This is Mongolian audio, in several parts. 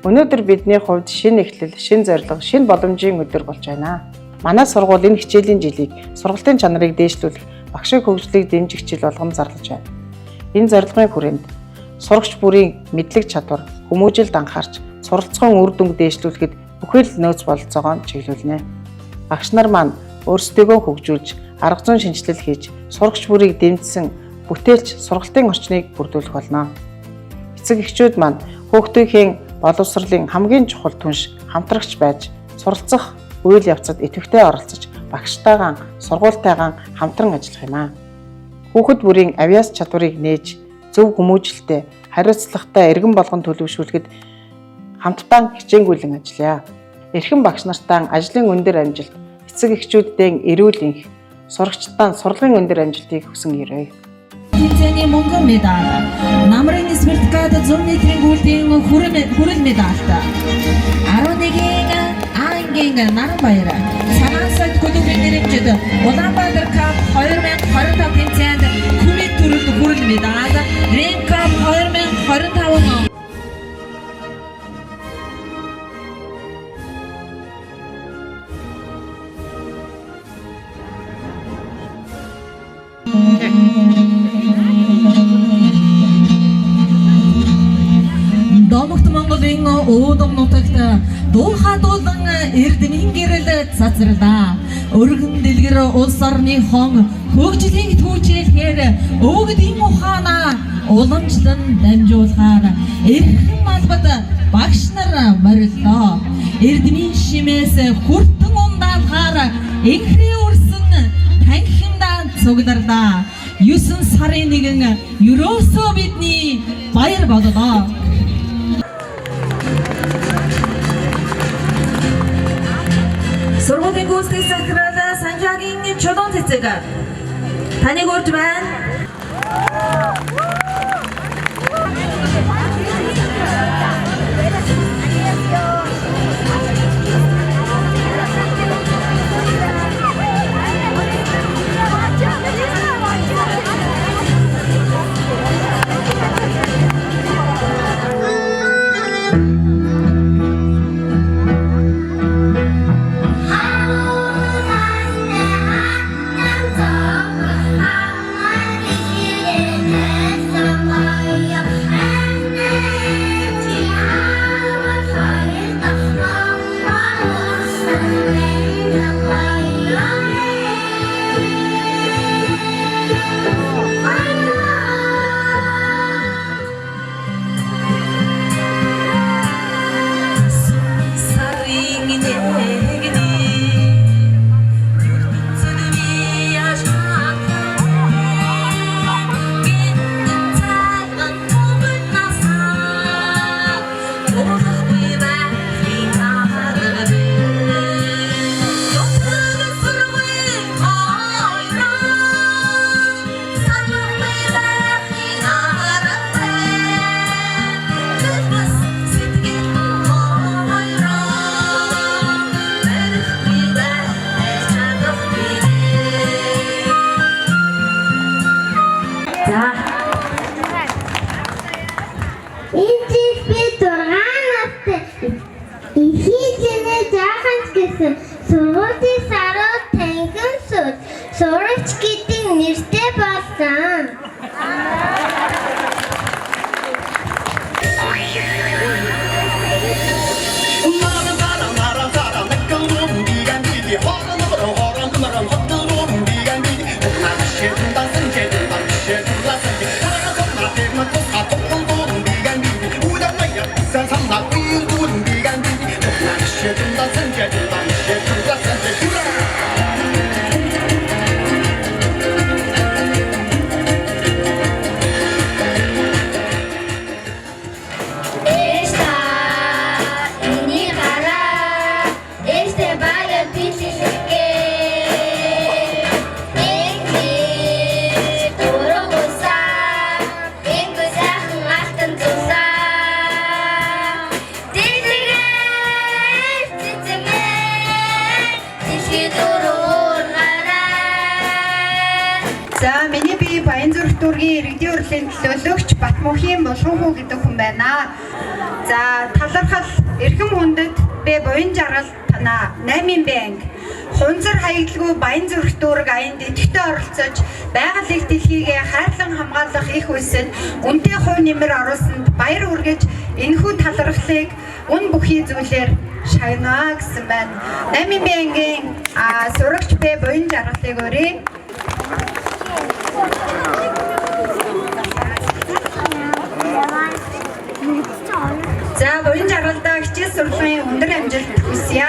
Өнөөдөр бидний хувьд шинэ эхлэл, шинэ зорилго, шинэ боломжийн өдөр болж байна. Манай сургууль энэ хичээлийн жилийг сургалтын чанарыг дээшлүүлэх, багшийн хөгжлийг дэмжих хичээл болгон зарлаж байна. Энэ зорилгын хүрээнд сурагч бүрийн мэдлэг чадвар, хүмүүжилд анхаарч, суралцсан үр дүнг дээшлүүлэхэд бүхэл нөөц бололцоогоо чиглүүлнэ. Багш нар маань өөрсдийгөө хөгжүүлж, арга зүйн шинжилэл хийж, сурагч бүрийг дэмжсэн бүтээлч сургалтын орчныг бүрдүүлэх болно. Эцэг эхчүүд маань хүүхдийн боловсролын хамгийн чухал түнш хамтрагч байж, суралцах үйл явцад идэвхтэй оролцож, багштайгаа, сургуультайгаа хамтран ажиллах юм аа. Хүүхэд бүрийн авиас чадварыг нээж, зөв хүмүүжлэлтэй, хариуцлагатай эргэн болгон төлөвшүүлэхэд хамтдаа хичээнгүйлэн ажиллая. Эрхэм багш нартай ажлын өндөр амжилт, эцэг эхчүүдтэй эрүүл энх, сурагчдаа сурлагын өндөр амжилтыг хүсэн ирье. Тэнцэний мөнгөн медаль, намрын спирткад 100 метрийн гүйлтийн хүрэл медальт, 11-ийн ангийн наран баяр, цагаан сайд клубын нэрэмжид Улаанбаатар Cup 2025 тэмцээнд күмит төрөлд хүрэл медаль, Dream Cup 2025 Домогт Монголын өөдөм нутагт дуухадуулан эрдэмийн гэрэл цацралаа. Өргөн дэлгэр улс орны хон хөгжлийн түүчээр өвгдийн ухаанаа уламжлан дамжуулахаар эрхэм албад багш нар морилдоо. Эрдэмийн шимээс хүртэн ундаахаар энхрээ үрсэн танхимдаа цугларлаа. 9 сарын 1 ерөөсөө бидний баяр боллоо. Сургуулийн гүйцэтгэх захирал Санжаагийн чулуун цэцэг таныг урьж байна. Сургуулийн саруу танхим сууж, сурагч гэдэг нэртэй болсон. За миний би Баянзүрх дүүргийн иргэдийн урлагийн төлөөлөгч Батмөнхийн Булганхуу гэдэг хүн байна. За талархал эрхэм хүндэт би буян жаргал танаа 8-ын банк хунзар хаягдалгүй Баянзүрх дүүрэг аянд идэвхтэй оролцож байгаль их дэлхийгээ хайрлан хамгаалах их үйлсэд үнэтэй хувь нэмэр оруулсанд баяр хүргэж энэхүү талархлыг үн бүхий зүйлээр шагнаа гэсэн байна. 8-ын банкийн сурагч би буян жаргалыг өрье. За буян жаргалдаа хичээл сургуулийн өндөр амжилт хүсье.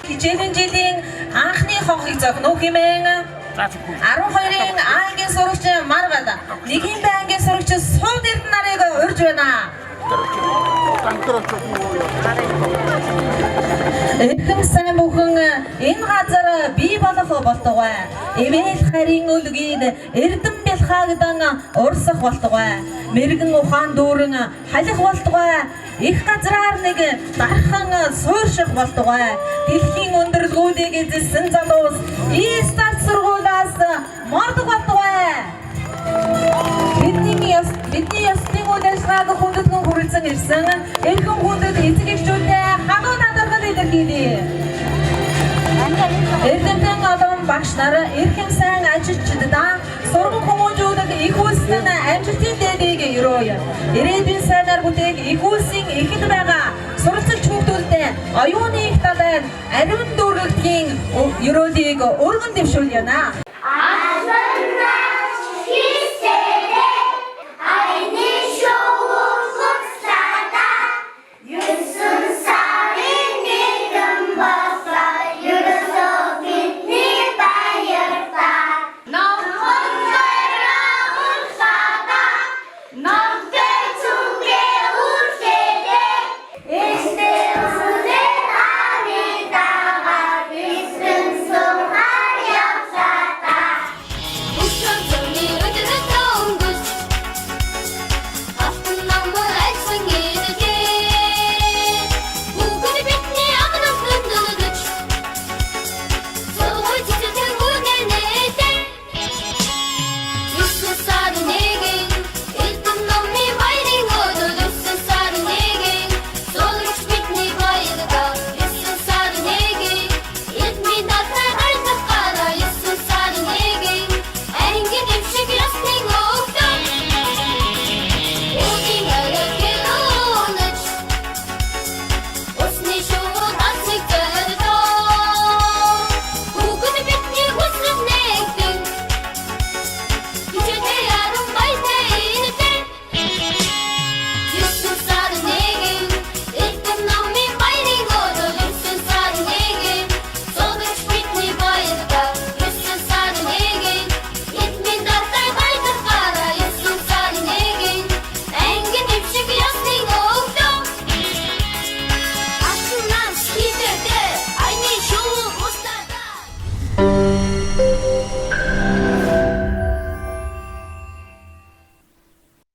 Хичээлийн жилийн анхны хонхыг зохино хэмээн 12-ын ангийн сурагч Маргал 1-ийн банкийн сурагч Сууд Эрдэнарыг урьж байна. Эрхэм сайн бүхэн энэ газар бий болох болтугай. Эвэл харин өлгийд эрдэм бэлхаагдан урсах болтугай. Мэргэн ухаан дүүрэн халих болтугай. Их газраар нэг дархан суурших болтугай. Дэлхийн өндөрлгүүдийг эзэлсэн залуус Истат сургуулиас мордог болтугай. Бидний ёсны үйл ажиллагааг хүндэтгэн хүрэлцэн ирсэн эрхэм хүндэт эцэг эхчүүдтэй хануу надаргал илэрхийлье. Эрдэмтэн олон багш нар эрхэм сайн ажилчдаа сургууль хүмүүжүүлэх их үйлсийн амжилтын дээдийг өрөөе. Ирээдүйн сайнаар бүтээх их үйлсийн эхэд байгаа суралцагч хүмүүстээ оюуны их талаар ариун дүүрэгдэхийн өрөөлийг өргөн дэвшүүлнэ.